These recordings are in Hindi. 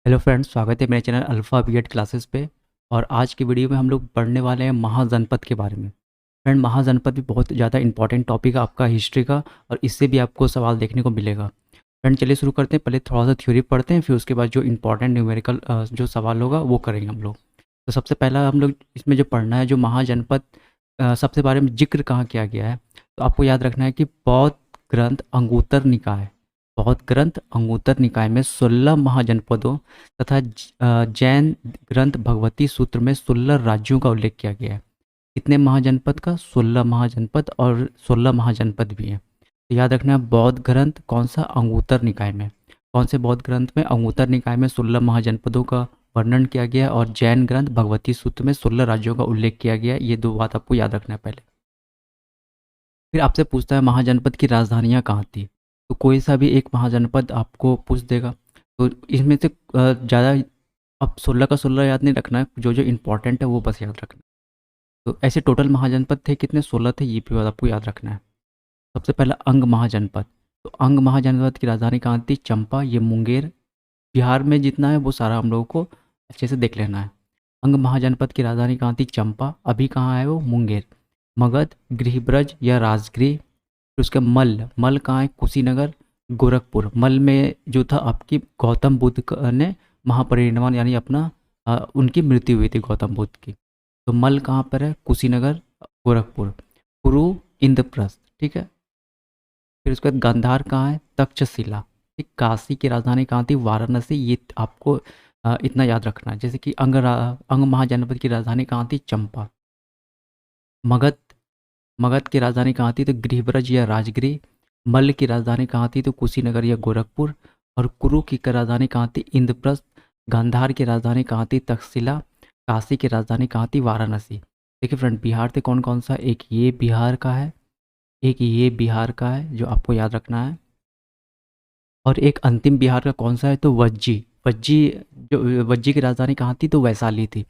हेलो फ्रेंड्स, स्वागत है मेरे चैनल अल्फ़ा बीएड क्लासेस पे। और आज की वीडियो में हम लोग पढ़ने वाले हैं महाजनपद के बारे में। फ्रेंड, महाजनपद भी बहुत ज़्यादा इंपॉर्टेंट टॉपिक है आपका हिस्ट्री का, और इससे भी आपको सवाल देखने को मिलेगा। फ्रेंड, चलिए शुरू करते हैं। पहले थोड़ा सा थ्योरी पढ़ते हैं, फिर उसके बाद जो इंपॉर्टेंट न्यूमेरिकल जो सवाल होगा वो करेंगे हम लोग। तो सबसे पहला हम लोग इसमें जो पढ़ना है, जो महाजनपद सबसे बारे में जिक्र कहाँ किया गया है, तो आपको याद रखना है कि बौद्ध ग्रंथ अंगुत्तर निकाय, बौद्ध ग्रंथ अंगुत्तर निकाय में 16 महाजनपदों तथा जैन ग्रंथ भगवती सूत्र में 16 राज्यों का उल्लेख किया गया है। कितने महाजनपद का? 16 महाजनपद, और 16 महाजनपद भी हैं। तो याद रखना है, बौद्ध ग्रंथ कौन सा? अंगुत्तर निकाय में। कौन से बौद्ध ग्रंथ में? अंगुत्तर निकाय में 16 महाजनपदों का वर्णन किया गया है, और जैन ग्रंथ भगवती सूत्र में 16 राज्यों का उल्लेख किया गया है। ये दो बात आपको याद रखना है पहले। फिर आपसे पूछता है महाजनपद की राजधानियाँ कहाँ थी। तो कोई सा भी एक महाजनपद आपको पूछ देगा। तो इसमें से ज़्यादा अब 16 का 16 याद नहीं रखना है, जो जो इम्पोर्टेंट है वो बस याद रखना है। तो ऐसे टोटल महाजनपद थे कितने? 16 थे, ये भी बात आपको याद रखना है। सबसे पहला अंग महाजनपद। तो अंग महाजनपद की राजधानी कहाँ थी? चंपा। ये मुंगेर बिहार में जितना है वो सारा हम लोगों को अच्छे से देख लेना है। अंग महाजनपद की राजधानी कहाँ थी? चंपा। अभी कहाँ है वो? मुंगेर। मगध, गृहब्रज या राजगृह। फिर उसका मल्ल, मल्ल कहाँ है? कुशीनगर, गोरखपुर। मल्ल में जो था आपकी गौतम बुद्ध ने महापरिनिर्वाण यानी अपना उनकी मृत्यु हुई थी गौतम बुद्ध की। तो मल्ल कहाँ पर है? कुशीनगर, गोरखपुर। कुरु, इंद्रप्रस्थ। ठीक है। फिर उसके बाद गांधार कहाँ है? तक्षशिला। ठीक। काशी की राजधानी कहाँ थी? वाराणसी। ये आपको इतना याद रखना है। जैसे कि अंग महाजनपद की राजधानी कहाँ थी? चंपा। मगध, मगध की राजधानी कहाँ थी? तो गृहब्रज या राजगृह। मल्ल की राजधानी कहाँ थी? तो कुशीनगर या गोरखपुर। और कुरु की राजधानी कहाँ थी? इंद्रप्रस्थ। गांधार की राजधानी कहाँ थी? तक्षशिला। काशी की राजधानी कहाँ थी? वाराणसी। देखिए फ्रेंड, बिहार से कौन कौन सा? एक ये बिहार का है, एक ये बिहार का है जो आपको याद रखना है, और एक अंतिम बिहार का कौन सा है? तो वज्जी। वज्जी, जो वज्जी की राजधानी कहाँ थी? तो वैशाली थी।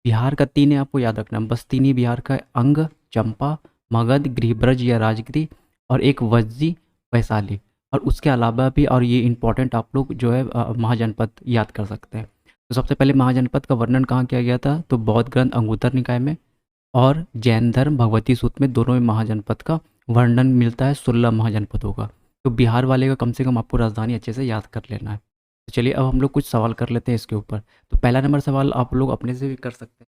बिहार का 3 है, आपको याद रखना है, बस 3 ही बिहार का है। अंग, चंपा, मगध, गृहब्रज या राजगिरी, और एक वज्जी, वैशाली। और उसके अलावा भी, और ये इंपॉर्टेंट आप लोग जो है महाजनपद याद कर सकते हैं। तो सबसे पहले महाजनपद का वर्णन कहाँ किया गया था? तो बौद्ध ग्रंथ अंगुत्तर निकाय में, और जैन धर्म भगवती सूत्र में, दोनों में महाजनपद का वर्णन मिलता है 16 महाजनपदों का। तो बिहार वाले का कम से कम आपको राजधानी अच्छे से याद कर लेना है। तो चलिए अब हम लोग कुछ सवाल कर लेते हैं इसके ऊपर। तो पहला नंबर सवाल आप लोग अपने से भी कर सकते हैं।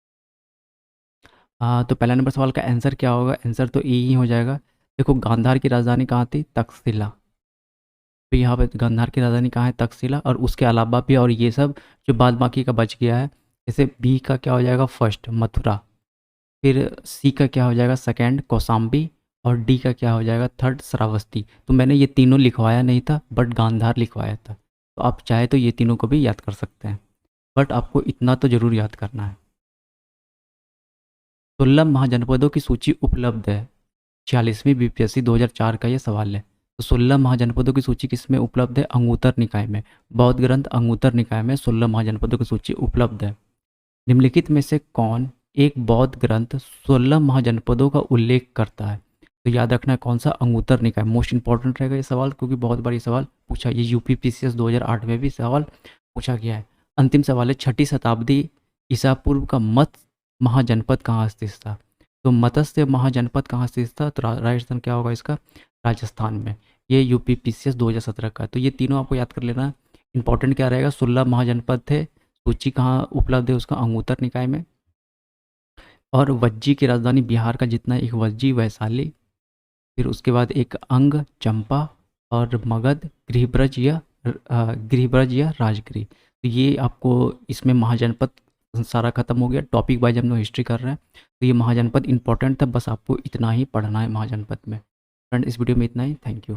हाँ, तो पहला नंबर सवाल का आंसर क्या होगा? आंसर तो ए ही हो जाएगा। देखो, गांधार की राजधानी कहाँ थी? तक्षशिला। तो यहाँ पे गांधार की राजधानी कहाँ है? तक्षशिला। और उसके अलावा भी, और ये सब जो बाद बाकी का बच गया है, जैसे बी का क्या हो जाएगा? फर्स्ट, मथुरा। फिर सी का क्या हो जाएगा? सेकंड, कौशाम्बी। और डी का क्या हो जाएगा? थर्ड, श्रावस्ती। तो मैंने ये तीनों लिखवाया नहीं था, बट गांधार लिखवाया था। तो आप चाहे तो ये तीनों को भी याद कर सकते हैं, बट आपको इतना तो ज़रूर याद करना है। 16 महाजनपदों की सूची उपलब्ध है। 46वीं बीपीएससी 2004 का ये सवाल है। तो 16 महाजनपदों की सूची किस में उपलब्ध है? अंगुत्तर निकाय में। बौद्ध ग्रंथ अंगुत्तर निकाय में 16 महाजनपदों की सूची उपलब्ध है। निम्नलिखित में से कौन एक बौद्ध ग्रंथ 16 महाजनपदों का उल्लेख करता है? तो याद रखना है कौन सा? अंगुत्तर निकाय। मोस्ट इंपॉर्टेंट रहेगा ये सवाल, क्योंकि बहुत बार ये सवाल पूछा, ये यूपी पीसीएस 2008 में भी सवाल पूछा गया है। अंतिम सवाल है, 6ठी शताब्दी ईसा पूर्व का मत्स्य महाजनपद कहाँ स्थित था? तो मत्स्य महाजनपद कहाँ स्थित था? तो राजस्थान क्या होगा इसका? राजस्थान में। ये यूपी पीसीएस 2017 का है। तो ये तीनों आपको याद कर लेना है। इंपॉर्टेंट क्या रहेगा? 16 महाजनपद थे, सूची कहाँ उपलब्ध है उसका? अंगुत्तर निकाय में। और वज्जी की राजधानी बिहार का जितना, एक वज्जी, वैशाली। फिर उसके बाद एक अंग, चंपा। और मगध, गृहब्रज या राजगिरी। तो ये आपको इसमें महाजनपद सारा खत्म हो गया। टॉपिक वाइज हम लोग हिस्ट्री कर रहे हैं, तो ये महाजनपद इंपॉर्टेंट था, बस आपको इतना ही पढ़ना है महाजनपद में। फ्रेंड, इस वीडियो में इतना ही। Thank you.